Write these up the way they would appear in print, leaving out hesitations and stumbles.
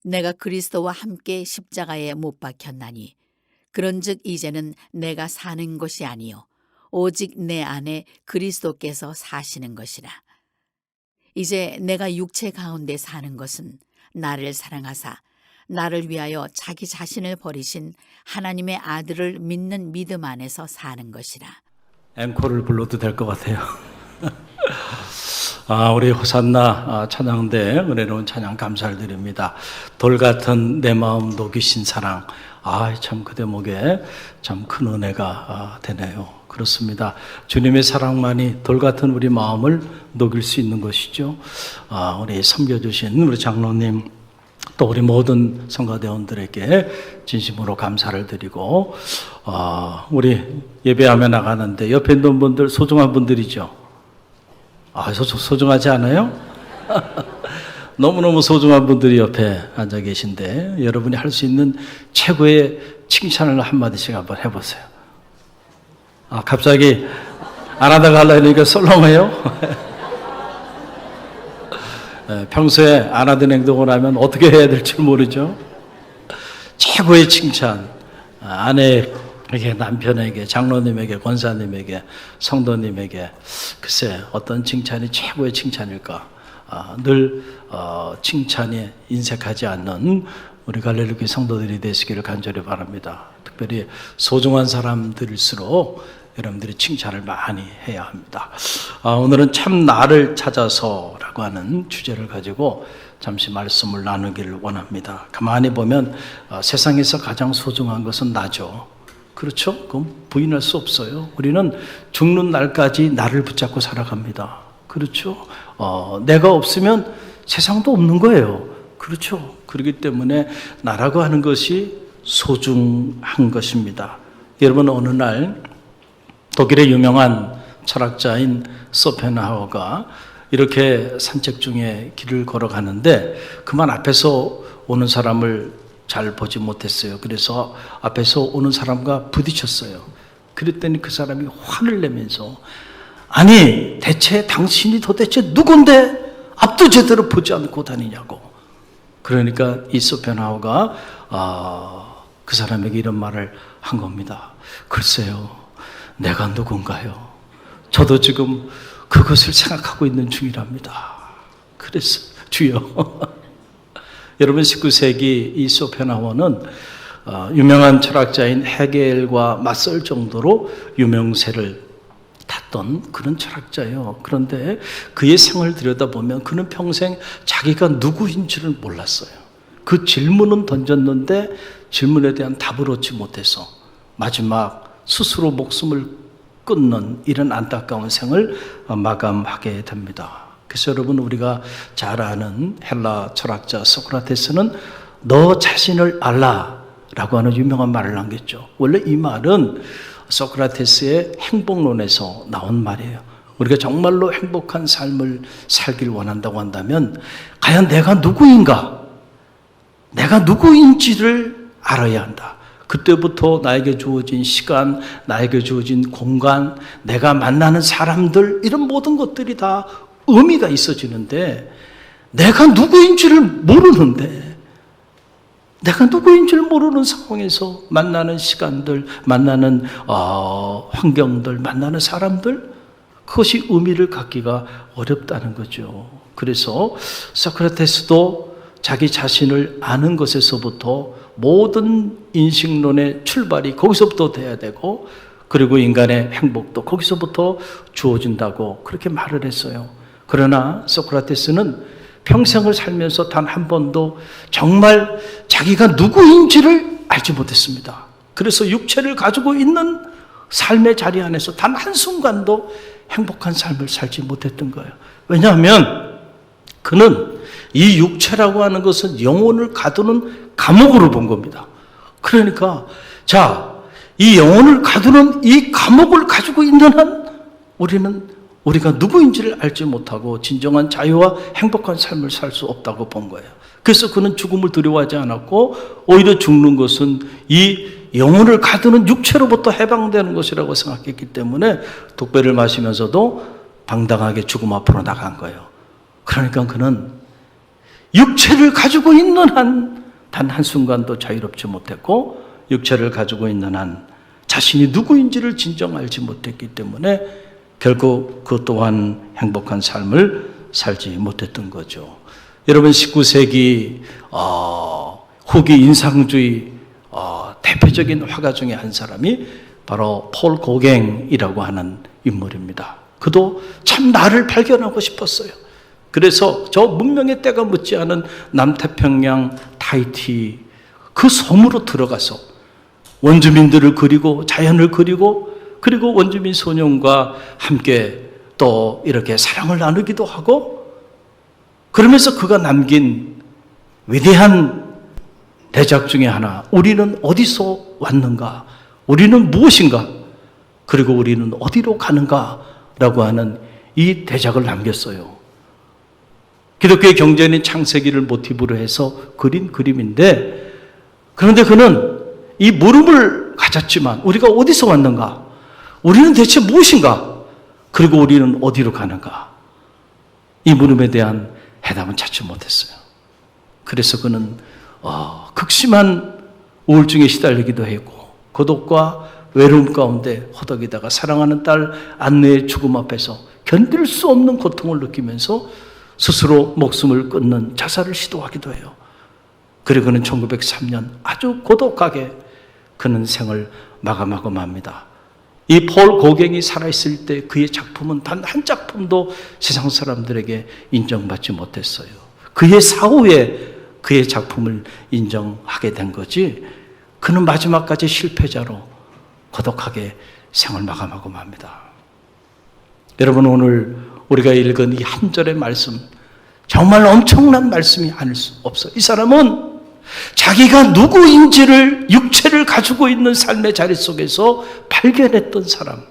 내가 그리스도와 함께 십자가에 못 박혔나니 그런즉 이제는 내가 사는 것이 아니요 오직 내 안에 그리스도께서 사시는 것이라. 이제 내가 육체 가운데 사는 것은 나를 사랑하사 나를 위하여 자기 자신을 버리신 하나님의 아들을 믿는 믿음 안에서 사는 것이라. 앵콜을 불러도 될 것 같아요. 우리 호산나 찬양대 은혜로운 찬양 감사를 드립니다. 돌 같은 내 마음 녹이신 사랑. 참 그 대목에 참 큰 은혜가 되네요. 그렇습니다. 주님의 사랑만이 돌 같은 우리 마음을 녹일 수 있는 것이죠. 우리 섬겨주신 우리 장로님 또 우리 모든 성가대원들에게 진심으로 감사를 드리고 우리 예배하며 나가는데 옆에 있는 분들 소중한 분들이죠. 소중하지 않아요? 너무너무 소중한 분들이 옆에 앉아 계신데 여러분이 할 수 있는 최고의 칭찬을 한마디씩 한번 해보세요. 갑자기 안 하다가 하려니까 썰렁해요? 평소에 안 하던 행동을 하면 어떻게 해야 될지 모르죠. 최고의 칭찬, 아내에게, 남편에게, 장로님에게, 권사님에게, 성도님에게 글쎄 어떤 칭찬이 최고의 칭찬일까? 늘 칭찬에 인색하지 않는 우리 갈릴리교회 성도들이 되시기를 간절히 바랍니다. 특별히 소중한 사람들일수록 여러분들이 칭찬을 많이 해야 합니다. 오늘은 참 나를 찾아서라고 하는 주제를 가지고 잠시 말씀을 나누기를 원합니다. 가만히 보면 세상에서 가장 소중한 것은 나죠. 그렇죠? 그건 부인할 수 없어요. 우리는 죽는 날까지 나를 붙잡고 살아갑니다. 그렇죠? 내가 없으면 세상도 없는 거예요. 그렇죠? 그렇기 때문에 나라고 하는 것이 소중한 것입니다. 여러분, 어느 날 독일의 유명한 철학자인 소펜하우어가 이렇게 산책 중에 길을 걸어가는데 그만 앞에서 오는 사람을 잘 보지 못했어요. 그래서 앞에서 오는 사람과 부딪혔어요. 그랬더니 그 사람이 화를 내면서 아니 대체 당신이 도대체 누군데 앞도 제대로 보지 않고 다니냐고. 그러니까 이 소펜하우어가 그 사람에게 이런 말을 한 겁니다. 글쎄요, 내가 누군가요? 저도 지금 그것을 생각하고 있는 중이랍니다. 그래서 주여. 여러분 19세기 이 소펜하우어는 유명한 철학자인 헤겔과 맞설 정도로 유명세를 탔던 그런 철학자예요. 그런데 그의 생을 들여다보면 그는 평생 자기가 누구인지를 몰랐어요. 그 질문은 던졌는데 질문에 대한 답을 얻지 못해서 마지막 스스로 목숨을 끊는 이런 안타까운 생을 마감하게 됩니다. 그래서 여러분 우리가 잘 아는 헬라 철학자 소크라테스는 너 자신을 알라라고 하는 유명한 말을 남겼죠. 원래 이 말은 소크라테스의 행복론에서 나온 말이에요. 우리가 정말로 행복한 삶을 살길 원한다고 한다면 과연 내가 누구인가? 내가 누구인지를 알아야 한다. 그때부터 나에게 주어진 시간, 나에게 주어진 공간, 내가 만나는 사람들 이런 모든 것들이 다 의미가 있어지는데 내가 누구인지를 모르는데 내가 누구인지를 모르는 상황에서 만나는 시간들, 만나는 환경들, 만나는 사람들 그것이 의미를 갖기가 어렵다는 거죠. 그래서 소크라테스도 자기 자신을 아는 것에서부터 모든 인식론의 출발이 거기서부터 돼야 되고 그리고 인간의 행복도 거기서부터 주어진다고 그렇게 말을 했어요. 그러나 소크라테스는 평생을 살면서 단 한 번도 정말 자기가 누구인지를 알지 못했습니다. 그래서 육체를 가지고 있는 삶의 자리 안에서 단 한순간도 행복한 삶을 살지 못했던 거예요. 왜냐하면 그는 이 육체라고 하는 것은 영혼을 가두는 감옥으로 본 겁니다. 그러니까 이 영혼을 가두는 이 감옥을 가지고 있는 한 우리가 누구인지를 알지 못하고 진정한 자유와 행복한 삶을 살 수 없다고 본 거예요. 그래서 그는 죽음을 두려워하지 않았고 오히려 죽는 것은 이 영혼을 가두는 육체로부터 해방되는 것이라고 생각했기 때문에 독배를 마시면서도 당당하게 죽음 앞으로 나간 거예요. 그러니까 그는 육체를 가지고 있는 한 단 한순간도 자유롭지 못했고, 육체를 가지고 있는 한 자신이 누구인지를 진정 알지 못했기 때문에 결국 그 또한 행복한 삶을 살지 못했던 거죠. 여러분, 19세기 후기 인상주의 대표적인 화가 중에 한 사람이 바로 폴 고갱이라고 하는 인물입니다. 그도 참 나를 발견하고 싶었어요. 그래서 저 문명의 때가 묻지 않은 남태평양 타히티 그 섬으로 들어가서 원주민들을 그리고 자연을 그리고, 그리고 원주민 소년과 함께 또 이렇게 사랑을 나누기도 하고, 그러면서 그가 남긴 위대한 대작 중에 하나, 우리는 어디서 왔는가, 우리는 무엇인가, 그리고 우리는 어디로 가는가 라고 하는 이 대작을 남겼어요. 기독교의 경전인 창세기를 모티브로 해서 그린 그림인데, 그런데 그는 이 물음을 가졌지만 우리가 어디서 왔는가, 우리는 대체 무엇인가, 그리고 우리는 어디로 가는가, 이 물음에 대한 해답은 찾지 못했어요. 그래서 그는 극심한 우울증에 시달리기도 했고, 고독과 외로움 가운데 허덕이다가 사랑하는 딸 안느의 죽음 앞에서 견딜 수 없는 고통을 느끼면서 스스로 목숨을 끊는 자살을 시도하기도 해요. 그리고 그는 1903년 아주 고독하게 그는 생을 마감하고 맙니다. 이 폴 고갱이 살아있을 때 그의 작품은 단 한 작품도 세상 사람들에게 인정받지 못했어요. 그의 사후에 그의 작품을 인정하게 된 거지, 그는 마지막까지 실패자로 고독하게 생을 마감하고 맙니다. 여러분, 오늘 우리가 읽은 이 한 절의 말씀, 정말 엄청난 말씀이 아닐 수 없어요. 이 사람은 자기가 누구인지를, 육체를 가지고 있는 삶의 자리 속에서 발견했던 사람,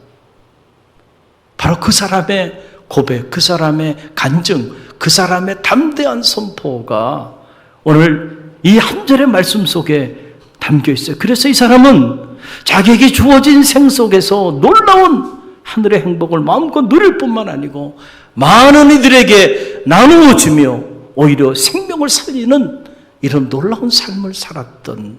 바로 그 사람의 고백, 그 사람의 간증, 그 사람의 담대한 선포가 오늘 이 한 절의 말씀 속에 담겨 있어요. 그래서 이 사람은 자기에게 주어진 생 속에서 놀라운 하늘의 행복을 마음껏 누릴 뿐만 아니고 많은 이들에게 나누어 주며 오히려 생명을 살리는 이런 놀라운 삶을 살았던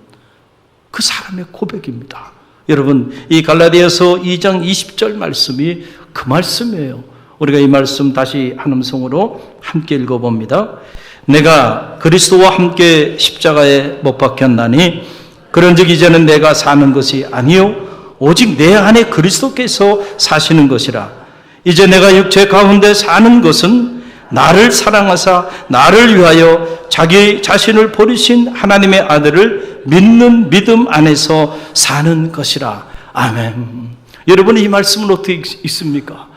그 사람의 고백입니다. 여러분, 이 갈라디아서 2장 20절 말씀이 그 말씀이에요. 우리가 이 말씀 다시 한 음성으로 함께 읽어봅니다. 내가 그리스도와 함께 십자가에 못 박혔나니 그런즉 이제는 내가 사는 것이 아니요 오직 내 안에 그리스도께서 사시는 것이라. 이제 내가 육체 가운데 사는 것은 나를 사랑하사 나를 위하여 자기 자신을 버리신 하나님의 아들을 믿는 믿음 안에서 사는 것이라. 아멘. 여러분, 이 말씀은 어떻게 읽습니까?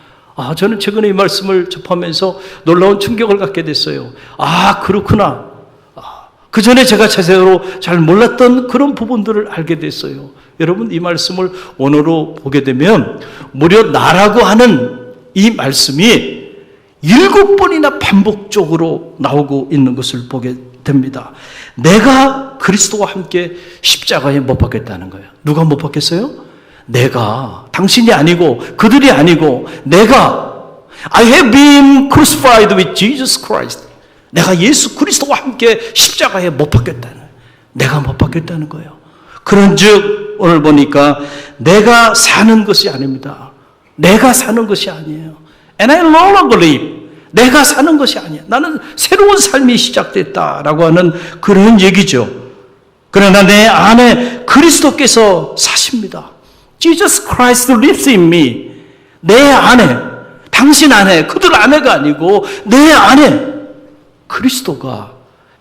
저는 최근에 이 말씀을 접하면서 놀라운 충격을 갖게 됐어요. 그렇구나. 그 전에 제가 제대로 잘 몰랐던 그런 부분들을 알게 됐어요. 여러분, 이 말씀을 원어로 보게 되면 무려 나라고 하는 이 말씀이 7번이나 반복적으로 나오고 있는 것을 보게 됩니다. 내가 그리스도와 함께 십자가에 못 박혔다는 거예요. 누가 못 박혔어요? 내가, 당신이 아니고 그들이 아니고 내가, I have been crucified with Jesus Christ. 내가 예수 그리스도와 함께 십자가에 못 박혔다는 거예요. 내가 못 박혔다는 거예요. 그런즉 오늘 보니까 내가 사는 것이 아닙니다. 내가 사는 것이 아니에요. And I no longer live. 내가 사는 것이 아니야. 나는 새로운 삶이 시작됐다라고 하는 그런 얘기죠. 그러나 내 안에 그리스도께서 사십니다. Jesus Christ lives in me. 내 안에, 당신 안에, 그들 안에가 아니고 내 안에 그리스도가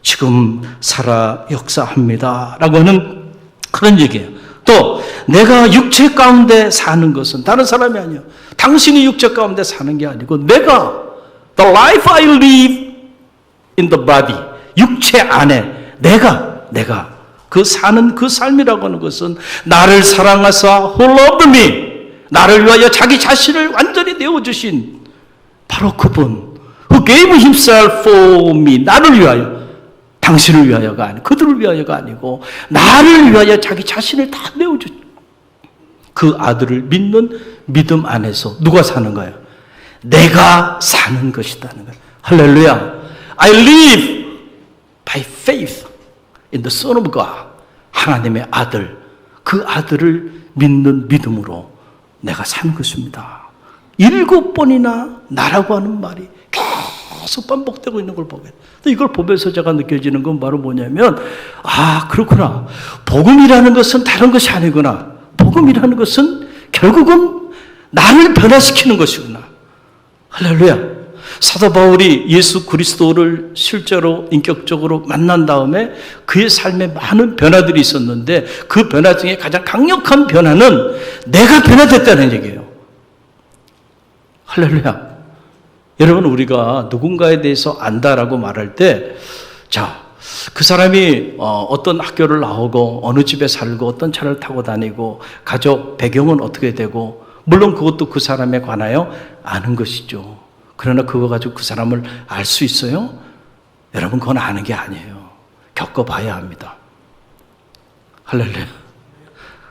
지금 살아 역사합니다 라고 하는 그런 얘기예요. 또 내가 육체 가운데 사는 것은 다른 사람이 아니에요. 당신이 육체 가운데 사는 게 아니고 내가 The life I live in the body, 육체 안에 내가 그 사는 그 삶이라고 하는 것은 나를 사랑하사 who loved me, 나를 위하여 자기 자신을 완전히 내어주신 바로 그분 who gave himself for me, 나를 위하여, 당신을 위하여가 아니고 그들을 위하여가 아니고 나를 위하여 자기 자신을 다 내어주신 그 아들을 믿는 믿음 안에서 누가 사는 거예요? 내가 사는 것이다는 거예요. 할렐루야. I live I faith in the Son of God. 하나님의 아들, 그 아들을 믿는 믿음으로 내가 산 것입니다. 7번이나 나라고 하는 말이 계속 반복되고 있는 걸 보게 돼요. 이걸 보면서 제가 느껴지는 건 바로 뭐냐면, 아, 그렇구나. 복음이라는 것은 다른 것이 아니구나. 복음이라는 것은 결국은 나를 변화시키는 것이구나. 할렐루야. 사도 바울이 예수 그리스도를 실제로 인격적으로 만난 다음에 그의 삶에 많은 변화들이 있었는데 그 변화 중에 가장 강력한 변화는 내가 변화됐다는 얘기예요. 할렐루야. 여러분, 우리가 누군가에 대해서 안다라고 말할 때, 자, 그 사람이 어떤 학교를 나오고 어느 집에 살고 어떤 차를 타고 다니고 가족 배경은 어떻게 되고, 물론 그것도 그 사람에 관하여 아는 것이죠. 그러나 그거 가지고 그 사람을 알 수 있어요? 여러분, 그건 아는 게 아니에요. 겪어봐야 합니다. 할렐루야.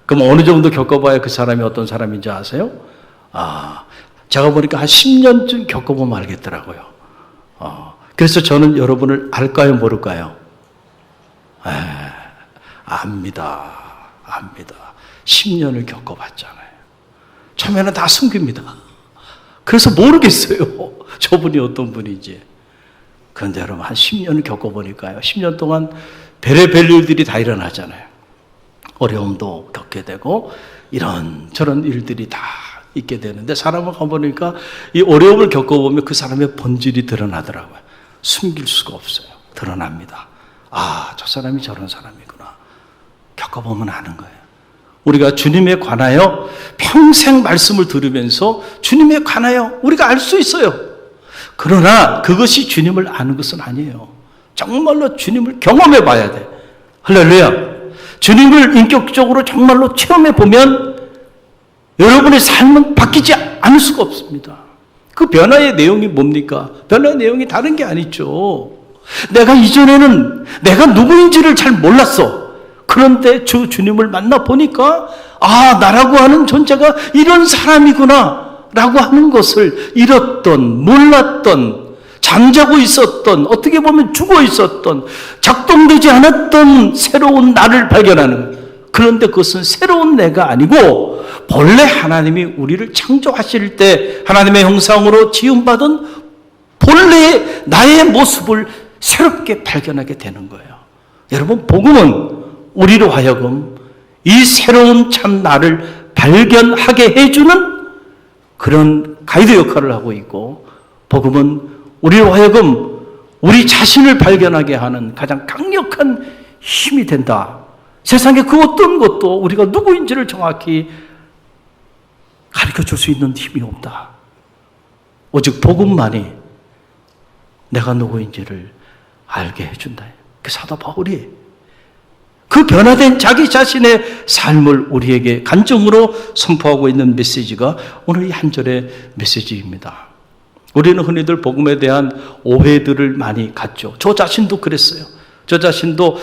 그럼 어느 정도 겪어봐야 그 사람이 어떤 사람인지 아세요? 제가 보니까 한 10년쯤 겪어보면 알겠더라고요. 그래서 저는 여러분을 알까요, 모를까요? 압니다. 10년을 겪어봤잖아요. 처음에는 다 숨깁니다. 그래서 모르겠어요. 저분이 어떤 분인지. 그런데 여러분, 한 10년을 겪어보니까요. 10년 동안 별의별 일들이 다 일어나잖아요. 어려움도 겪게 되고 이런저런 일들이 다 있게 되는데, 사람을 가보니까 이 어려움을 겪어보면 그 사람의 본질이 드러나더라고요. 숨길 수가 없어요. 드러납니다. 아, 저 사람이 저런 사람이구나. 겪어보면 아는 거예요. 우리가 주님에 관하여 평생 말씀을 들으면서 주님에 관하여 우리가 알 수 있어요. 그러나 그것이 주님을 아는 것은 아니에요. 정말로 주님을 경험해 봐야 돼. 할렐루야. 주님을 인격적으로 정말로 체험해 보면 여러분의 삶은 바뀌지 않을 수가 없습니다. 그 변화의 내용이 뭡니까? 변화의 내용이 다른 게 아니죠. 내가 이전에는 내가 누구인지를 잘 몰랐어. 그런데 주님을 만나 보니까, 아, 나라고 하는 존재가 이런 사람이구나 라고 하는 것을 잃었던, 몰랐던, 잠자고 있었던, 어떻게 보면 죽어 있었던, 작동되지 않았던 새로운 나를 발견하는 거예요. 그런데 그것은 새로운 내가 아니고 본래 하나님이 우리를 창조하실 때 하나님의 형상으로 지음받은 본래의 나의 모습을 새롭게 발견하게 되는 거예요. 여러분, 복음은 우리로 하여금 이 새로운 참 나를 발견하게 해주는 그런 가이드 역할을 하고 있고, 복음은 우리로 하여금 우리 자신을 발견하게 하는 가장 강력한 힘이 된다. 세상에 그 어떤 것도 우리가 누구인지를 정확히 가르쳐줄 수 있는 힘이 없다. 오직 복음만이 내가 누구인지를 알게 해준다. 그 사도 바울이 그 변화된 자기 자신의 삶을 우리에게 간증으로 선포하고 있는 메시지가 오늘 이 한 절의 메시지입니다. 우리는 흔히들 복음에 대한 오해들을 많이 갖죠. 저 자신도 그랬어요. 저 자신도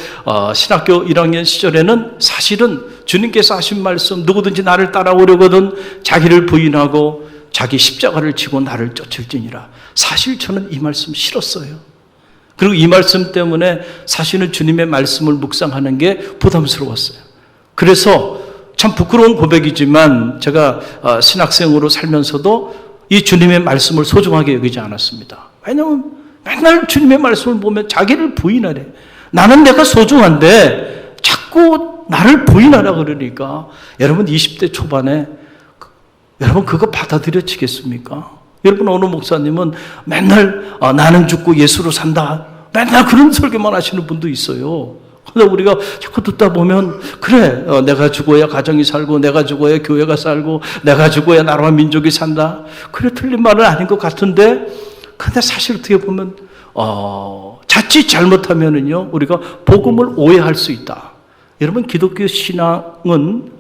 신학교 1학년 시절에는 사실은 주님께서 하신 말씀, 누구든지 나를 따라오려거든 자기를 부인하고 자기 십자가를 지고 나를 쫓을지니라. 사실 저는 이 말씀 싫었어요. 그리고 이 말씀 때문에 사실은 주님의 말씀을 묵상하는 게 부담스러웠어요. 그래서 참 부끄러운 고백이지만 제가 신학생으로 살면서도 이 주님의 말씀을 소중하게 여기지 않았습니다. 왜냐하면 맨날 주님의 말씀을 보면 자기를 부인하래. 나는 내가 소중한데 자꾸 나를 부인하라 그러니까, 여러분 20대 초반에 여러분 그거 받아들여지겠습니까? 여러분, 어느 목사님은 맨날 나는 죽고 예수로 산다, 맨날 그런 설교만 하시는 분도 있어요. 근데 우리가 자꾸 듣다 보면, 그래, 내가 죽어야 가정이 살고, 내가 죽어야 교회가 살고, 내가 죽어야 나라와 민족이 산다. 그래, 틀린 말은 아닌 것 같은데, 근데 사실 어떻게 보면 자칫 잘못하면은요, 우리가 복음을 오해할 수 있다. 여러분, 기독교 신앙은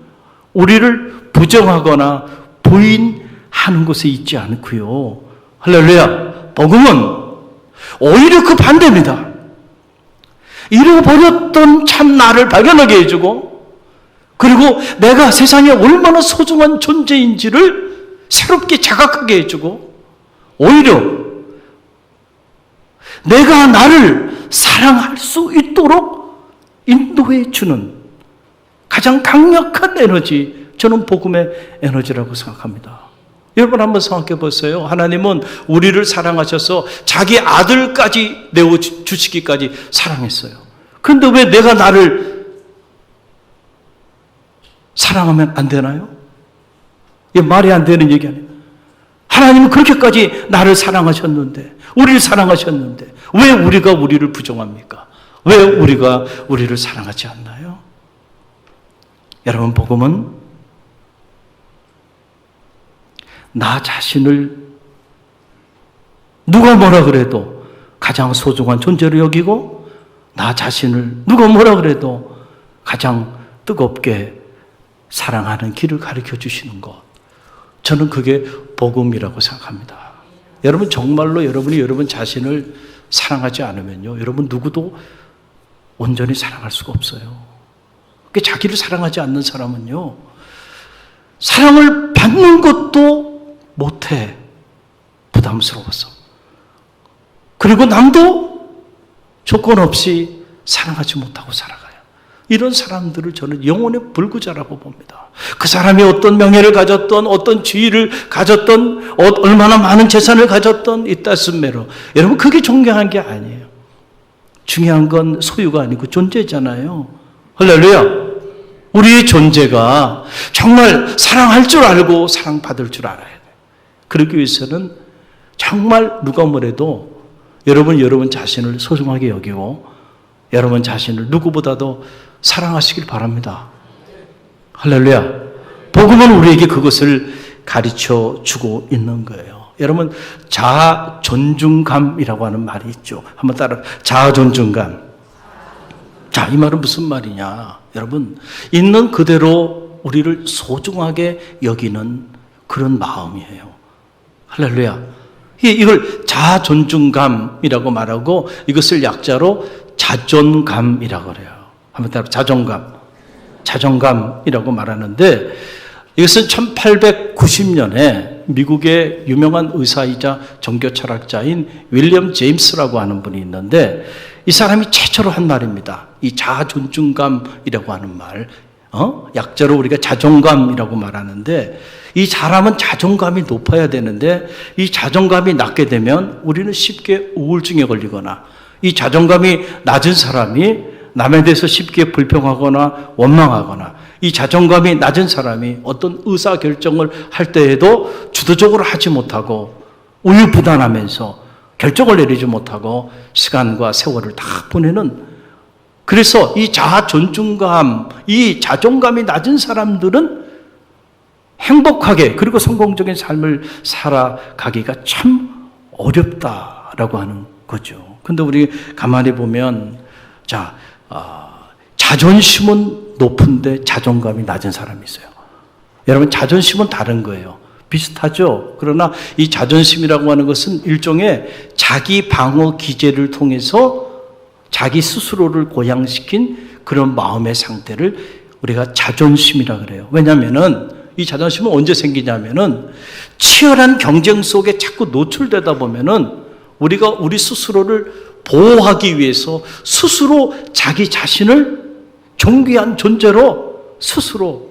우리를 부정하거나 부인하는 것에 있지 않고요. 할렐루야. 복음은 오히려 그 반대입니다. 잃어버렸던 참 나를 발견하게 해주고, 그리고 내가 세상에 얼마나 소중한 존재인지를 새롭게 자각하게 해주고, 오히려 내가 나를 사랑할 수 있도록 인도해 주는 가장 강력한 에너지, 저는 복음의 에너지라고 생각합니다. 여러분 한번 생각해 보세요. 하나님은 우리를 사랑하셔서 자기 아들까지 내어주시기까지 사랑했어요. 그런데 왜 내가 나를 사랑하면 안 되나요? 이게 말이 안 되는 얘기 아니에요. 하나님은 그렇게까지 나를 사랑하셨는데, 우리를 사랑하셨는데 왜 우리가 우리를 부정합니까? 왜 우리가 우리를 사랑하지 않나요? 여러분, 복음은 나 자신을 누가 뭐라 그래도 가장 소중한 존재로 여기고, 나 자신을 누가 뭐라 그래도 가장 뜨겁게 사랑하는 길을 가르쳐 주시는 것, 저는 그게 복음이라고 생각합니다. 여러분, 정말로 여러분이 여러분 자신을 사랑하지 않으면요, 여러분 누구도 온전히 사랑할 수가 없어요. 자기를 사랑하지 않는 사람은요, 사랑을 받는 것도 못해. 부담스러워서. 그리고 남도 조건 없이 사랑하지 못하고 살아가요. 이런 사람들을 저는 영혼의 불구자라고 봅니다. 그 사람이 어떤 명예를 가졌던, 어떤 지위를 가졌던, 얼마나 많은 재산을 가졌던, it doesn't matter. 여러분, 그게 존경한 게 아니에요. 중요한 건 소유가 아니고 존재잖아요. 할렐루야. 우리의 존재가 정말 사랑할 줄 알고 사랑받을 줄 알아야 돼요. 그러기 위해서는 정말 누가 뭐래도 여러분 자신을 소중하게 여기고 여러분 자신을 누구보다도 사랑하시길 바랍니다. 할렐루야. 복음은 우리에게 그것을 가르쳐 주고 있는 거예요. 여러분, 자아 존중감이라고 하는 말이 있죠. 한번 따라. 자아 존중감. 자, 이 말은 무슨 말이냐? 여러분, 있는 그대로 우리를 소중하게 여기는 그런 마음이에요. 할렐루야. 이걸 자아 존중감이라고 말하고 이것을 약자로 자존감이라고 그래요. 한번 따라. 자존감이라고 말하는데, 이것은 1890년에 미국의 유명한 의사이자 종교 철학자인 윌리엄 제임스라고 하는 분이 있는데, 이 사람이 최초로 한 말입니다. 이 자아 존중감이라고 하는 말, 약자로 우리가 자존감이라고 말하는데, 이 사람은 자존감이 높아야 되는데 이 자존감이 낮게 되면 우리는 쉽게 우울증에 걸리거나, 이 자존감이 낮은 사람이 남에 대해서 쉽게 불평하거나 원망하거나, 이 자존감이 낮은 사람이 어떤 의사결정을 할 때에도 주도적으로 하지 못하고 우유부단하면서 결정을 내리지 못하고 시간과 세월을 다 보내는, 그래서 이 자아 존중감, 이 자존감이 낮은 사람들은 행복하게 그리고 성공적인 삶을 살아가기가 참 어렵다라고 하는 거죠. 근데 우리 가만히 보면, 자존심은 높은데 자존감이 낮은 사람이 있어요. 여러분, 자존심은 다른 거예요. 비슷하죠. 그러나 이 자존심이라고 하는 것은 일종의 자기 방어 기제를 통해서 자기 스스로를 고양시킨 그런 마음의 상태를 우리가 자존심이라 그래요. 왜냐하면은 이 자존심은 언제 생기냐면은 치열한 경쟁 속에 자꾸 노출되다 보면은 우리가 우리 스스로를 보호하기 위해서 스스로 자기 자신을 존귀한 존재로 스스로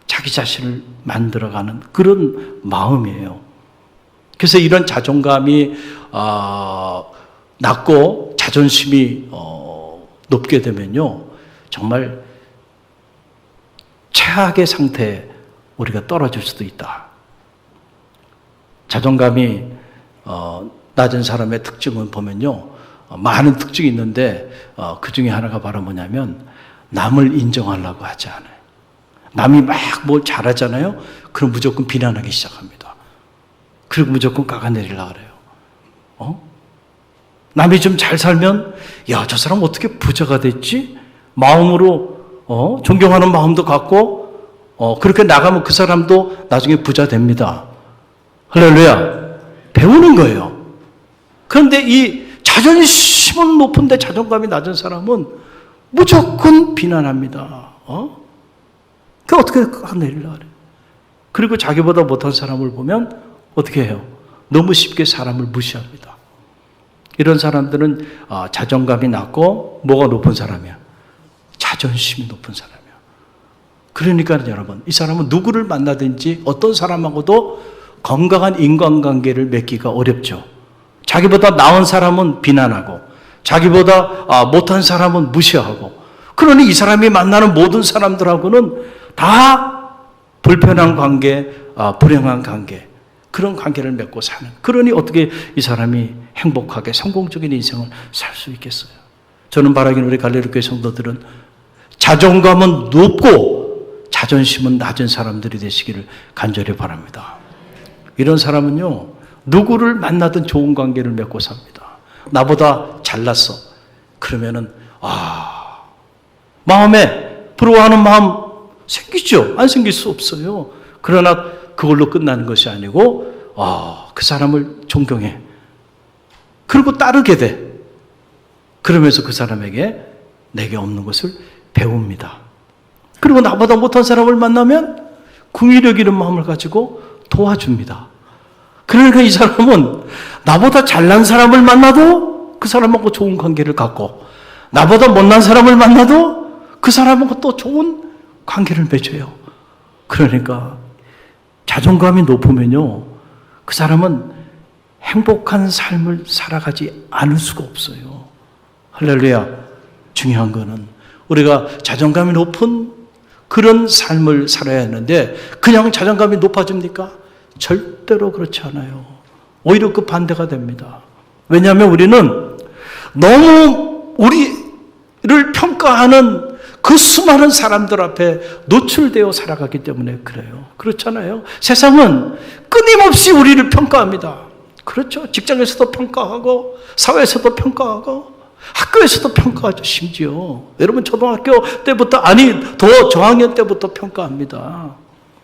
자기 자신을 만들어가는 그런 마음이에요. 그래서 이런 자존감이 낮고 자존심이 높게 되면요, 정말 최악의 상태에 우리가 떨어질 수도 있다. 자존감이 낮은 사람의 특징을 보면요, 많은 특징이 있는데 그 중에 하나가 바로 뭐냐면 남을 인정하려고 하지 않아요. 남이 막 뭘 잘하잖아요. 그럼 무조건 비난하기 시작합니다. 그리고 무조건 깎아내리려고 그래요. 남이 좀 잘 살면, 야, 저 사람 어떻게 부자가 됐지? 마음으로 존경하는 마음도 갖고 그렇게 나가면 그 사람도 나중에 부자 됩니다. 할렐루야. 배우는 거예요. 그런데 이 자존심은 높은데 자존감이 낮은 사람은 무조건 비난합니다. 그 어떻게 깎아내리려고 그래요. 그리고 자기보다 못한 사람을 보면 어떻게 해요? 너무 쉽게 사람을 무시합니다. 이런 사람들은 자존감이 낮고 뭐가 높은 사람이야? 자존심이 높은 사람이야. 그러니까 여러분, 이 사람은 누구를 만나든지 어떤 사람하고도 건강한 인간관계를 맺기가 어렵죠. 자기보다 나은 사람은 비난하고 자기보다 못한 사람은 무시하고, 그러니 이 사람이 만나는 모든 사람들하고는 다 불편한 관계, 불행한 관계, 그런 관계를 맺고 사는. 그러니 어떻게 이 사람이 행복하게 성공적인 인생을 살 수 있겠어요? 저는 바라기는 우리 갈릴리교회 성도들은 자존감은 높고 자존심은 낮은 사람들이 되시기를 간절히 바랍니다. 이런 사람은요, 누구를 만나든 좋은 관계를 맺고 삽니다. 나보다 잘났어. 그러면은 마음에 부러워하는 마음 생기죠. 안 생길 수 없어요. 그러나 그걸로 끝나는 것이 아니고 그 사람을 존경해. 그리고 따르게 돼. 그러면서 그 사람에게 내게 없는 것을 배웁니다. 그리고 나보다 못한 사람을 만나면 궁의력 있는 마음을 가지고 도와줍니다. 그러니까 이 사람은 나보다 잘난 사람을 만나도 그 사람하고 좋은 관계를 갖고, 나보다 못난 사람을 만나도 그 사람하고 또 좋은 관계를 맺어요. 그러니까 자존감이 높으면요, 그 사람은 행복한 삶을 살아가지 않을 수가 없어요. 할렐루야. 중요한 거는 우리가 자존감이 높은 그런 삶을 살아야 하는데, 그냥 자존감이 높아집니까? 절대로 그렇지 않아요. 오히려 그 반대가 됩니다. 왜냐하면 우리는 너무 우리를 평가하는 그 수많은 사람들 앞에 노출되어 살아가기 때문에 그래요. 그렇잖아요. 세상은 끊임없이 우리를 평가합니다. 그렇죠. 직장에서도 평가하고, 사회에서도 평가하고, 학교에서도 평가하죠. 심지어 여러분 초등학교 때부터, 아니 더 저학년 때부터 평가합니다.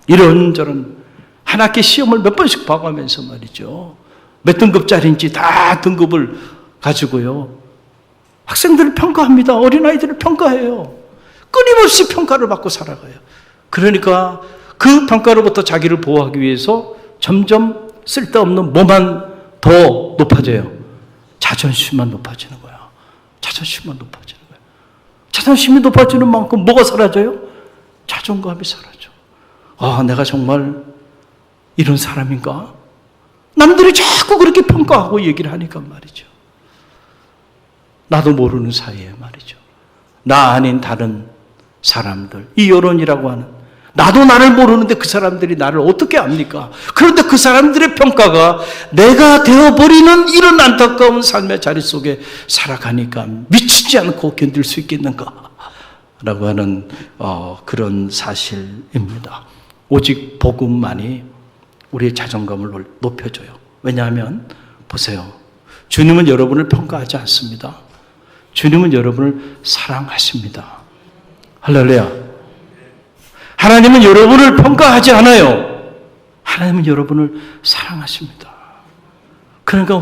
이런저런 한 학기 시험을 몇 번씩 봐가면서 말이죠. 몇 등급짜리인지 다 등급을 가지고요, 학생들을 평가합니다. 어린아이들을 평가해요. 끊임없이 평가를 받고 살아가요. 그러니까 그 평가로부터 자기를 보호하기 위해서 점점 쓸데없는 뭐만 더 높아져요? 자존심만 높아지는 거야. 자존심만 높아지는 거야. 자존심이 높아지는 만큼 뭐가 사라져요? 자존감이 사라져. 내가 정말 이런 사람인가? 남들이 자꾸 그렇게 평가하고 얘기를 하니까 말이죠. 나도 모르는 사이에 말이죠. 나 아닌 다른 사람들, 이 여론이라고 하는, 나도 나를 모르는데 그 사람들이 나를 어떻게 압니까? 그런데 그 사람들의 평가가 내가 되어버리는 이런 안타까운 삶의 자리 속에 살아가니까 미치지 않고 견딜 수 있겠는가? 라고 하는 그런 사실입니다. 오직 복음만이 우리의 자존감을 높여줘요. 왜냐하면 보세요. 주님은 여러분을 평가하지 않습니다. 주님은 여러분을 사랑하십니다. 할렐루야. 하나님은 여러분을 평가하지 않아요. 하나님은 여러분을 사랑하십니다. 그러니까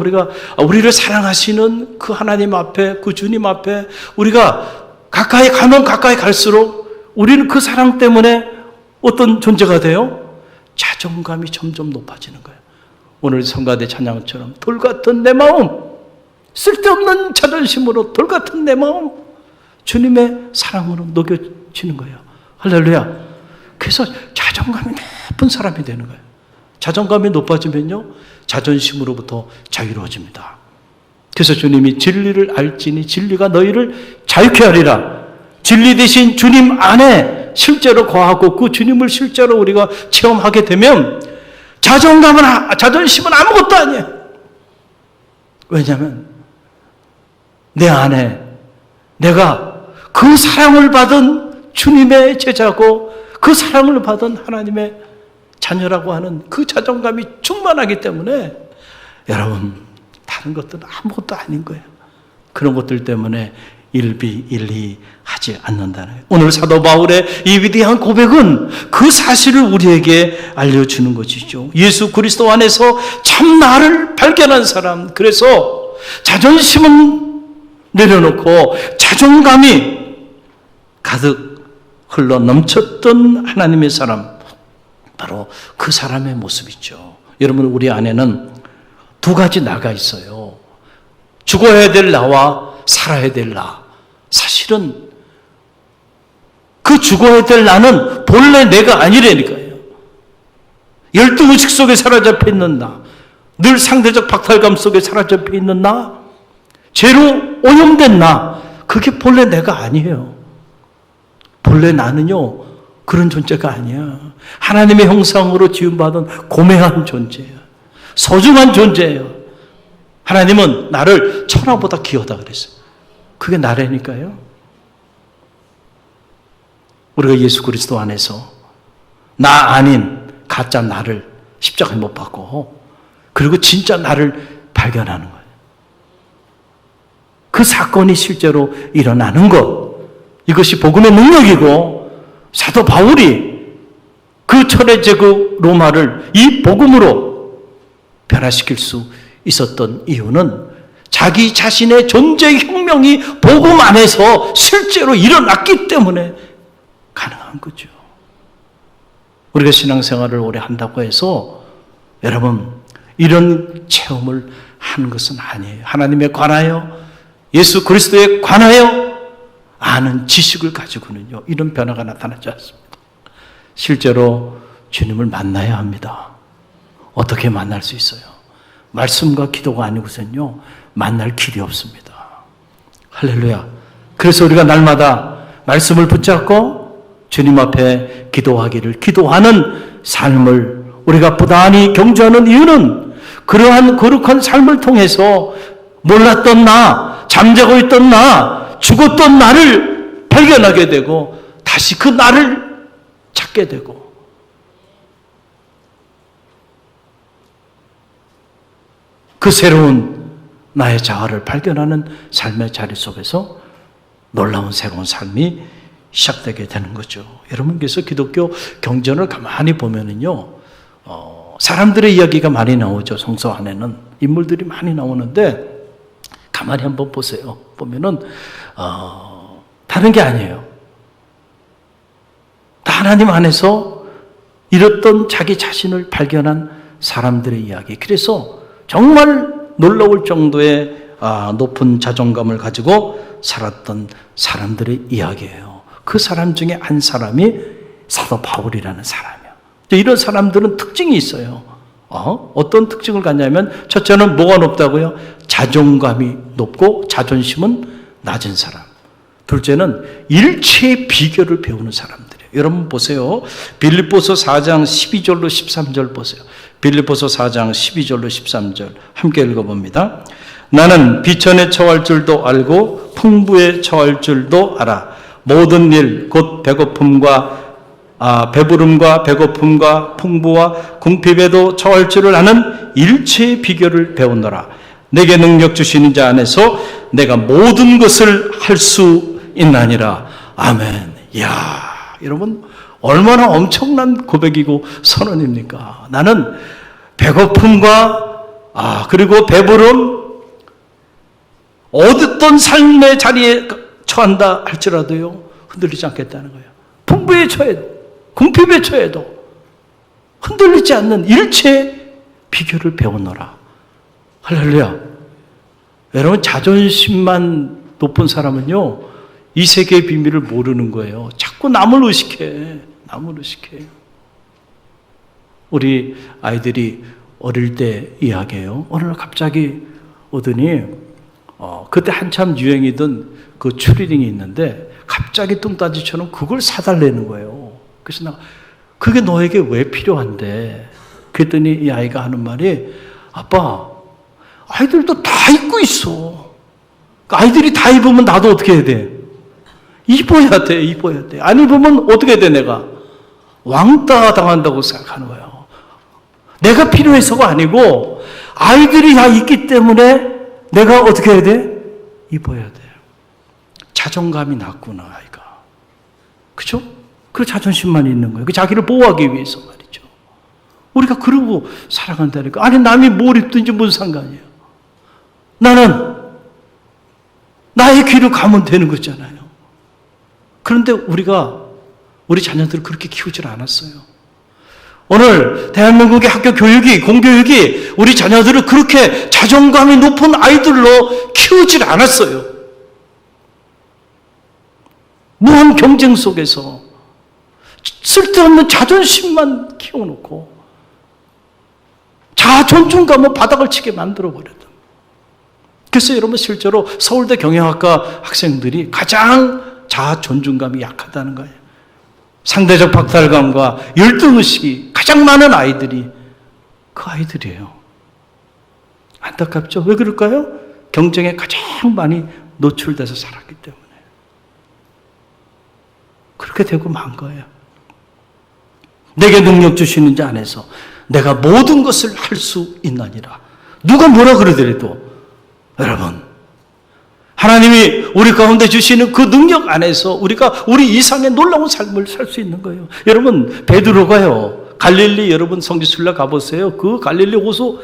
우리를 사랑하시는 그 하나님 앞에, 그 주님 앞에 우리가 가까이 가면 가까이 갈수록 우리는 그 사랑 때문에 어떤 존재가 돼요? 자존감이 점점 높아지는 거예요. 오늘 성가대 찬양처럼 돌같은 내 마음, 쓸데없는 자존심으로 돌같은 내 마음, 주님의 사랑으로 녹여지는 거예요. 할렐루야. 그래서 자존감이 높은 사람이 되는 거예요. 자존감이 높아지면요, 자존심으로부터 자유로워집니다. 그래서 주님이 진리를 알지니 진리가 너희를 자유케 하리라. 진리 대신 주님 안에 실제로 거하고 그 주님을 실제로 우리가 체험하게 되면 자존심은 아무것도 아니에요. 왜냐하면 내 안에 내가 그 사랑을 받은 주님의 제자고 그 사랑을 받은 하나님의 자녀라고 하는 그 자존감이 충만하기 때문에 여러분, 다른 것들은 아무것도 아닌 거예요. 그런 것들 때문에 일비일리하지 않는다는 거예요. 오늘 사도 바울의 이 위대한 고백은 그 사실을 우리에게 알려주는 것이죠. 예수 그리스도 안에서 참 나를 발견한 사람, 그래서 자존심은 내려놓고 자존감이 가득 흘러 넘쳤던 하나님의 사람, 바로 그 사람의 모습이죠. 여러분, 우리 안에는 두 가지 나가 있어요. 죽어야 될 나와 살아야 될 나. 사실은 그 죽어야 될 나는 본래 내가 아니라니까요. 열두 의식 속에 사로잡혀 있는 나, 늘 상대적 박탈감 속에 사로잡혀 있는 나, 죄로 오염된 나, 그게 본래 내가 아니에요. 본래 나는요, 그런 존재가 아니야. 하나님의 형상으로 지음받은 고매한 존재예요. 소중한 존재예요. 하나님은 나를 천하보다 귀하다 그랬어요. 그게 나라니까요. 우리가 예수 그리스도 안에서 나 아닌 가짜 나를 십자가에 못 박고, 그리고 진짜 나를 발견하는 거예요. 그 사건이 실제로 일어나는 것, 이것이 복음의 능력이고, 사도 바울이 그 철의 제국 로마를 이 복음으로 변화시킬 수 있었던 이유는 자기 자신의 존재 혁명이 복음 안에서 실제로 일어났기 때문에 가능한 거죠. 우리가 신앙생활을 오래 한다고 해서 여러분 이런 체험을 하는 것은 아니에요. 하나님에 관하여, 예수 그리스도에 관하여 아는 지식을 가지고는요, 이런 변화가 나타나지 않습니다. 실제로 주님을 만나야 합니다. 어떻게 만날 수 있어요? 말씀과 기도가 아니고선요, 만날 길이 없습니다. 할렐루야. 그래서 우리가 날마다 말씀을 붙잡고 주님 앞에 기도하는 삶을 우리가 부단히 경주하는 이유는, 그러한 거룩한 삶을 통해서 몰랐던 나, 잠자고 있던 나, 죽었던 나를 발견하게 되고 다시 그 나를 찾게 되고, 그 새로운 나의 자아를 발견하는 삶의 자리 속에서 놀라운 새로운 삶이 시작되게 되는 거죠. 여러분께서 기독교 경전을 가만히 보면은요, 사람들의 이야기가 많이 나오죠. 성서 안에는 인물들이 많이 나오는데 가만히 한번 보세요. 보면은 다른 게 아니에요. 다 하나님 안에서 잃었던 자기 자신을 발견한 사람들의 이야기. 그래서 정말 놀라울 정도의 높은 자존감을 가지고 살았던 사람들의 이야기예요. 그 사람 중에 한 사람이 사도 바울이라는 사람이에요. 이런 사람들은 특징이 있어요. 어떤 특징을 갖냐면, 첫째는 뭐가 높다고요? 자존감이 높고 자존심은 낮은 사람. 둘째는 일체의 비결을 배우는 사람들이에요. 여러분 보세요. 빌립보서 4장 12절로 13절 보세요. 빌립보서 4장 12절로 13절 함께 읽어봅니다. 나는 비천에 처할 줄도 알고 풍부에 처할 줄도 알아. 모든 일 곧 배부름과 배고픔과 풍부와 궁핍에도 처할 줄을 아는 일체의 비결을 배우노라. 내게 능력 주시는 자 안에서 내가 모든 것을 할 수 있나니라. 아멘. 이야, 여러분 얼마나 엄청난 고백이고 선언입니까? 나는 배고픔과 그리고 배부름, 어떤 삶의 자리에 처한다 할지라도요, 흔들리지 않겠다는 거예요. 풍부에 처해도, 궁핍에 처해도 흔들리지 않는 일체의 비결을 배우노라. 할렐루야. 여러분, 자존심만 높은 사람은요, 이 세계의 비밀을 모르는 거예요. 자꾸 남을 의식해. 우리 아이들이 어릴 때 이야기예요. 어느 날 갑자기 오더니 그때 한참 유행이던 그 추리닝이 있는데 갑자기 뚱따지처럼 그걸 사달라는 거예요. 그래서 나 그게 너에게 왜 필요한데? 그랬더니 이 아이가 하는 말이, 아빠, 아이들도 다 입고 있어. 아이들이 다 입으면 나도 어떻게 해야 돼? 입어야 돼. 안 입으면 어떻게 해야 돼, 내가? 왕따 당한다고 생각하는 거예요. 내가 필요해서가 아니고 아이들이 다 있기 때문에 내가 어떻게 해야 돼? 입어야 돼. 자존감이 낮구나, 아이가. 그죠? 그 자존심만 있는 거예요. 그 자기를 보호하기 위해서 말이죠. 우리가 그러고 살아간다니까. 아니, 남이 뭘 입든지 무슨 상관이에요. 나는 나의 길을 가면 되는 거잖아요. 그런데 우리가 우리 자녀들을 그렇게 키우질 않았어요. 오늘 대한민국의 학교 교육이, 공교육이 우리 자녀들을 그렇게 자존감이 높은 아이들로 키우질 않았어요. 무한 경쟁 속에서 쓸데없는 자존심만 키워놓고 자아 존중감은 바닥을 치게 만들어버렸다. 그래서 여러분 실제로 서울대 경영학과 학생들이 가장 자아 존중감이 약하다는 거예요. 상대적 박탈감과 열등의식이 가장 많은 아이들이 그 아이들이에요. 안타깝죠? 왜 그럴까요? 경쟁에 가장 많이 노출돼서 살았기 때문에. 그렇게 되고 만 거예요. 내게 능력 주시는 자 안에서 내가 모든 것을 할 수 있나니라. 누가 뭐라 그러더라도 여러분, 하나님이 우리 가운데 주시는 그 능력 안에서 우리가 우리 이상의 놀라운 삶을 살 수 있는 거예요. 여러분, 베드로가요, 갈릴리 여러분 성지순례 가보세요. 그 갈릴리 호수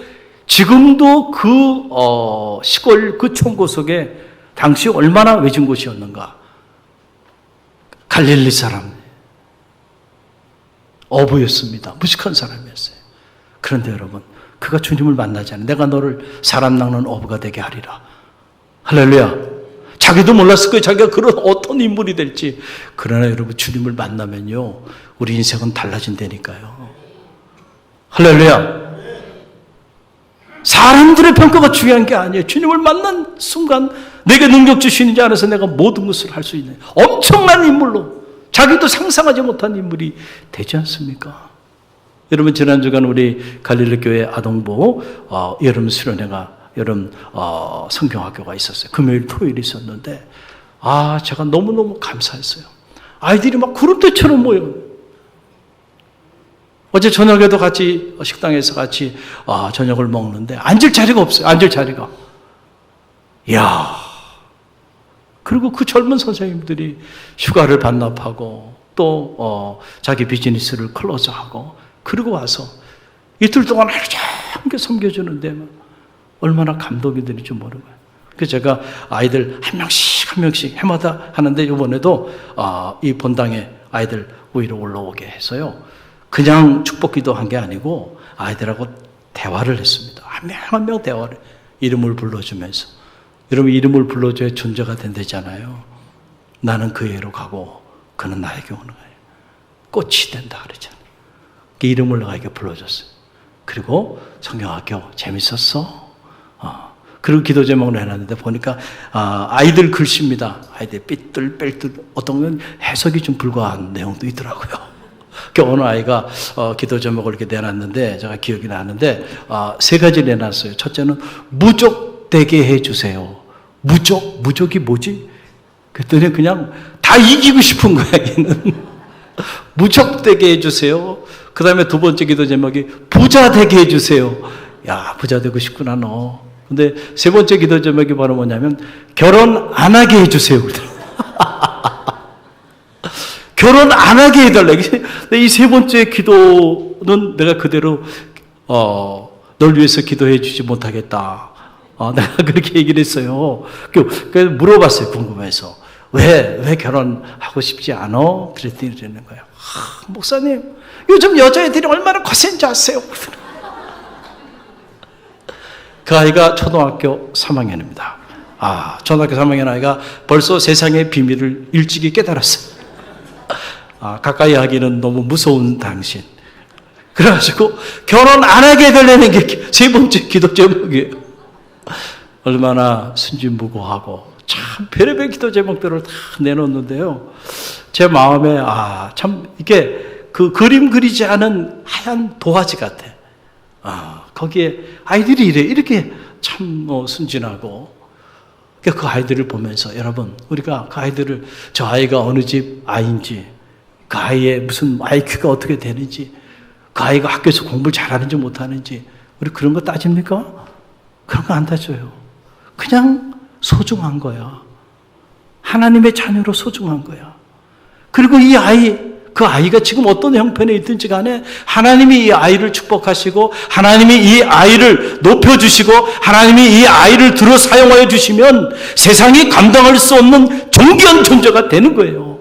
지금도 그 시골 그 총고속에 당시 얼마나 외진 곳이었는가. 갈릴리 사람, 어부였습니다. 무식한 사람이었어요. 그런데 여러분, 그가 주님을 만나잖아요. 내가 너를 사람 낚는 어부가 되게 하리라. 할렐루야. 자기도 몰랐을 거예요. 자기가 그런 어떤 인물이 될지. 그러나 여러분, 주님을 만나면요, 우리 인생은 달라진다니까요. 할렐루야. 사람들의 평가가 중요한 게 아니에요. 주님을 만난 순간 내게 능력 주시는 자 안에서 내가 모든 것을 할 수 있는 엄청난 인물로, 자기도 상상하지 못한 인물이 되지 않습니까? 여러분, 지난 주간 우리 갈릴리 교회 아동부 여름 수련회가 여름 성경학교가 있었어요. 금요일, 토요일 있었는데 제가 너무너무 감사했어요. 아이들이 막 구름대처럼 모여요. 어제 저녁에도 같이 식당에서 같이 저녁을 먹는데 앉을 자리가 없어요. 앉을 자리가. 이야. 그리고 그 젊은 선생님들이 휴가를 반납하고 또 자기 비즈니스를 클로즈하고 그리고 와서 이틀 동안 하루 종일 섬겨주는데 얼마나 감동이 되는지 모르고요. 그래서 제가 아이들 한 명씩 해마다 하는데 이번에도 이 본당에 아이들 위로 올라오게 해서요. 그냥 축복기도 한 게 아니고 아이들하고 대화를 했습니다. 한 명 한 명 대화를, 이름을 불러주면서. 여러분, 이름을 불러줘야 존재가 된다잖아요. 나는 그에게로 가고 그는 나에게 오는 거예요. 꽃이 된다 그러잖아요. 그 이름을 내가 불러줬어요. 그리고 성경학교 재밌었어? 그리고 기도 제목을 해놨는데 보니까 아이들 글씨입니다. 아이들 삐뚤빼뚤 어떤 건 해석이 좀 불과한 내용도 있더라고요. 어느 아이가 기도 제목을 이렇게 내놨는데 제가 기억이 나는데 세 가지 내놨어요. 첫째는 무족되게 해주세요. 무족이 뭐지? 그랬더니 그냥 다 이기고 싶은 거야, 얘는. 무족되게 해주세요. 그 다음에 두 번째 기도 제목이 부자 되게 해주세요. 야, 부자 되고 싶구나, 너. 근데 세 번째 기도 제목이 바로 뭐냐면 결혼 안 하게 해주세요. 결혼 안 하게 해달라. 이 세 번째 기도는 내가 그대로 널 위해서 기도해 주지 못하겠다. 내가 그렇게 얘기를 했어요. 그래서 물어봤어요. 궁금해서. 왜 결혼하고 싶지 않아? 그랬더니 이러는 거예요. 목사님, 요즘 여자애들이 얼마나 거센지 아세요? 그 아이가 초등학교 3학년입니다. 초등학교 3학년 아이가 벌써 세상의 비밀을 일찍이 깨달았어요. 가까이 하기는 너무 무서운 당신. 그래가지고 결혼 안 하게 되려는 게 세 번째 기도 제목이에요. 얼마나 순진무구하고 참 별의별 기도 제목들을 다 내놓는데요. 제 마음에 참 이게 그 그림 그리지 않은 하얀 도화지 같아. 거기에 아이들이 이렇게 참 순진하고 그 아이들을 보면서 여러분, 우리가 그 아이들을, 저 아이가 어느 집 아이인지, 그 아이의 무슨 IQ가 어떻게 되는지, 그 아이가 학교에서 공부를 잘하는지 못하는지 우리 그런 거 따집니까? 그런 거 안 따져요. 그냥 소중한 거야. 하나님의 자녀로 소중한 거야. 그리고 이 아이, 그 아이가 지금 어떤 형편에 있든지 간에 하나님이 이 아이를 축복하시고 하나님이 이 아이를 높여주시고 하나님이 이 아이를 들어 사용하여 주시면 세상이 감당할 수 없는 존귀한 존재가 되는 거예요.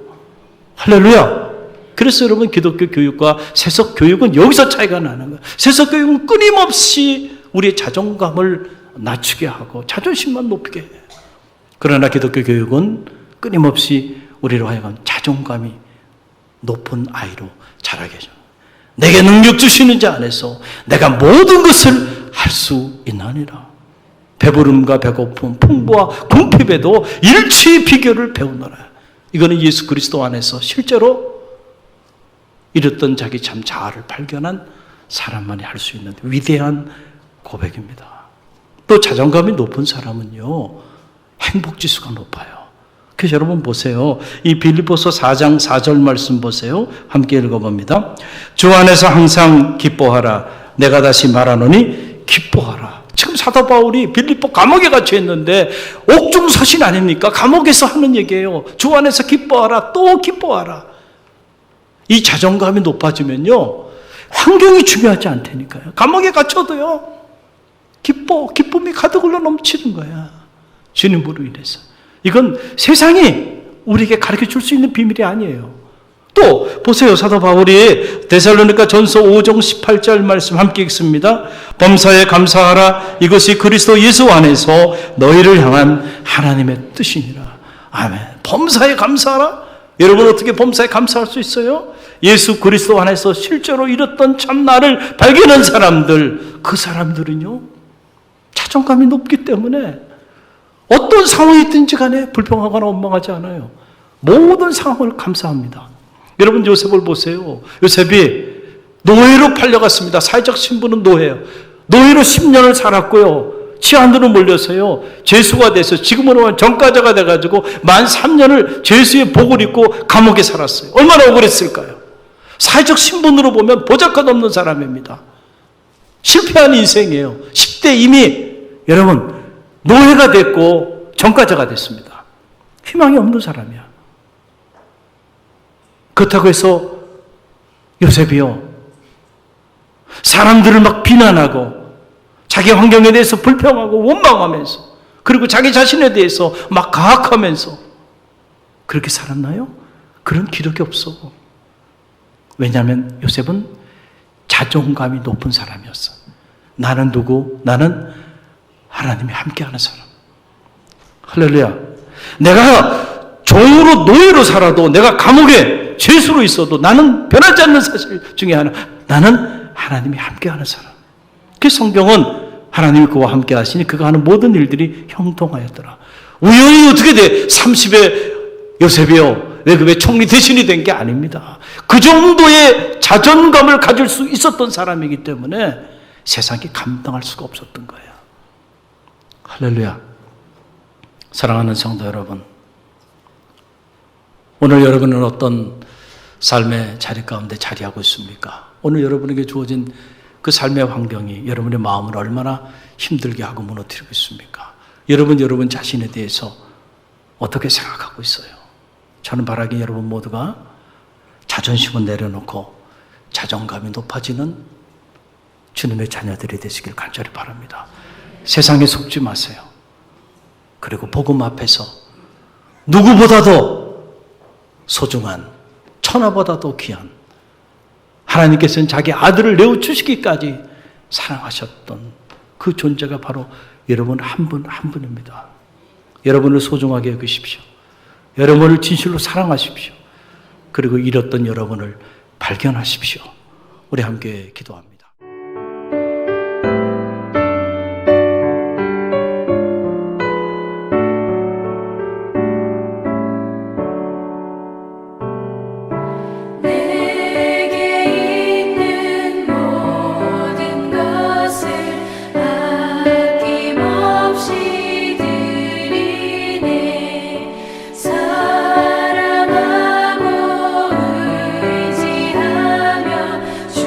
할렐루야. 그래서 여러분 기독교 교육과 세속 교육은 여기서 차이가 나는 거예요. 세속 교육은 끊임없이 우리의 자존감을 낮추게 하고 자존심만 높이게 해요. 그러나 기독교 교육은 끊임없이 우리로 하여금 자존감이 높은 아이로 자라게 해줘. 내게 능력 주시는 자 안에서 내가 모든 것을 할 수 있나니라. 배부름과 배고픔, 풍부와 궁핍에도 일치의 비결을 배우노라. 이거는 예수 그리스도 안에서 실제로 이랬던 자기 참 자아를 발견한 사람만이 할 수 있는 위대한 고백입니다. 또 자존감이 높은 사람은요, 행복지수가 높아요. 그래서 여러분 보세요. 이 빌립보서 4장 4절 말씀 보세요. 함께 읽어봅니다. 주 안에서 항상 기뻐하라. 내가 다시 말하노니 기뻐하라. 지금 사도 바울이 빌립보 감옥에 갇혀 있는데 옥중서신 아닙니까? 감옥에서 하는 얘기예요. 주 안에서 기뻐하라. 또 기뻐하라. 이 자존감이 높아지면요, 환경이 중요하지 않다니까요. 감옥에 갇혀도요, 기쁨이 가득 흘러 넘치는 거야. 주님으로 인해서. 이건 세상이 우리에게 가르쳐 줄 수 있는 비밀이 아니에요. 또 보세요. 사도 바울이 데살로니가 전서 5장 18절 말씀 함께 읽습니다. 범사에 감사하라. 이것이 그리스도 예수 안에서 너희를 향한 하나님의 뜻이니라. 아멘. 범사에 감사하라. 여러분 어떻게 범사에 감사할 수 있어요? 예수 그리스도 안에서 실제로 이뤘던 참나를 발견한 사람들, 그 사람들은요, 자존감이 높기 때문에 어떤 상황이 있든지 간에 불평하거나 원망하지 않아요. 모든 상황을 감사합니다. 여러분 요셉을 보세요. 요셉이 노예로 팔려갔습니다. 사회적 신분은 노예예요. 노예로 10년을 살았고요. 치안으로 몰려서요, 죄수가 돼서 지금으로는 전과자가 돼가지고 만 3년을 죄수의 복을 입고 감옥에 살았어요. 얼마나 억울했을까요? 사회적 신분으로 보면 보잘것없는 사람입니다. 실패한 인생이에요. 10대 이미 여러분 노예가 됐고 전과자가 됐습니다. 희망이 없는 사람이야. 그렇다고 해서 요셉이요, 사람들을 막 비난하고 자기 환경에 대해서 불평하고 원망하면서, 그리고 자기 자신에 대해서 막 가학하면서 그렇게 살았나요? 그런 기록이 없어. 왜냐하면 요셉은 자존감이 높은 사람이었어. 나는 누구? 나는 하나님이 함께하는 사람. 할렐루야. 내가 종으로 노예로 살아도, 내가 감옥에 죄수로 있어도 나는 변하지 않는 사실 중에 하나, 나는 하나님이 함께하는 사람. 그 성경은 하나님이 그와 함께 하시니 그가 하는 모든 일들이 형통하였더라. 우연히 어떻게 돼? 30에 요셉이요, 왜 총리 대신이 된 게 아닙니다. 그 정도의 자존감을 가질 수 있었던 사람이기 때문에 세상이 감당할 수가 없었던 거예요. 할렐루야. 사랑하는 성도 여러분, 오늘 여러분은 어떤 삶의 자리 가운데 자리하고 있습니까? 오늘 여러분에게 주어진 그 삶의 환경이 여러분의 마음을 얼마나 힘들게 하고 무너뜨리고 있습니까? 여러분 자신에 대해서 어떻게 생각하고 있어요? 저는 바라기 여러분 모두가 자존심을 내려놓고 자존감이 높아지는 주님의 자녀들이 되시길 간절히 바랍니다. 세상에 속지 마세요. 그리고 복음 앞에서 누구보다도 소중한, 천하보다도 귀한 하나님께서는 자기 아들을 내어주시기까지 사랑하셨던 그 존재가 바로 여러분 한 분 한 분입니다. 여러분을 소중하게 여기십시오. 여러분을 진실로 사랑하십시오. 그리고 잃었던 여러분을 발견하십시오. 우리 함께 기도합니다. 사랑하고 의지하며 주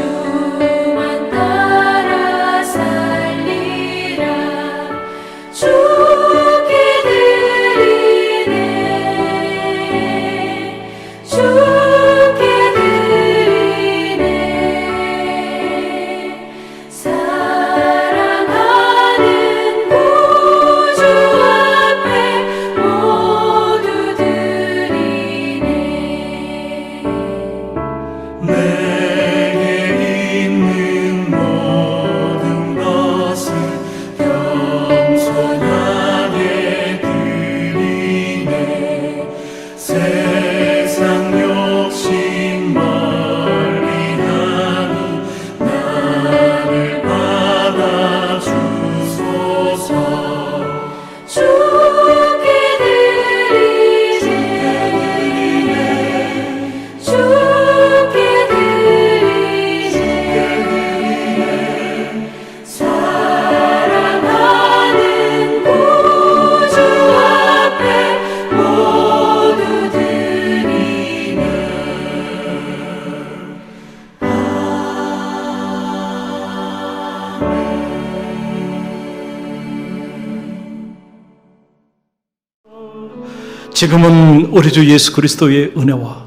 지금은 우리 주 예수 그리스도의 은혜와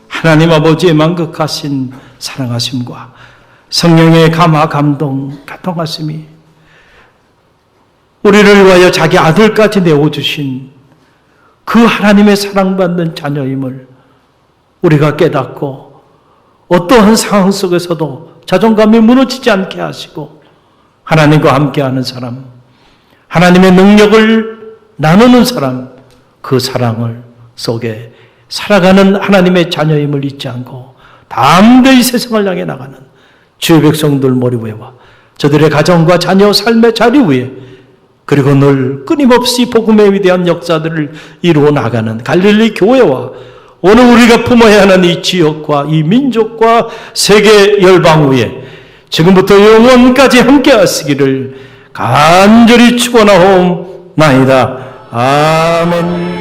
하나님 아버지의 만극하신 사랑하심과 성령의 감화 감동 교통하심이 우리를 위하여 자기 아들까지 내어주신 그 하나님의 사랑받는 자녀임을 우리가 깨닫고 어떠한 상황 속에서도 자존감이 무너지지 않게 하시고 하나님과 함께하는 사람, 하나님의 능력을 나누는 사람, 그 사랑을 속에 살아가는 하나님의 자녀임을 잊지 않고 담대히 세상을 향해 나가는 주의 백성들 머리 위에와 저들의 가정과 자녀 삶의 자리 위에 그리고 늘 끊임없이 복음의 위대한 역사들을 이루어 나가는 갈릴리 교회와 오늘 우리가 품어야 하는 이 지역과 이 민족과 세계 열방 위에 지금부터 영원까지 함께 하시기를 간절히 축원하옵나이다. 아멘.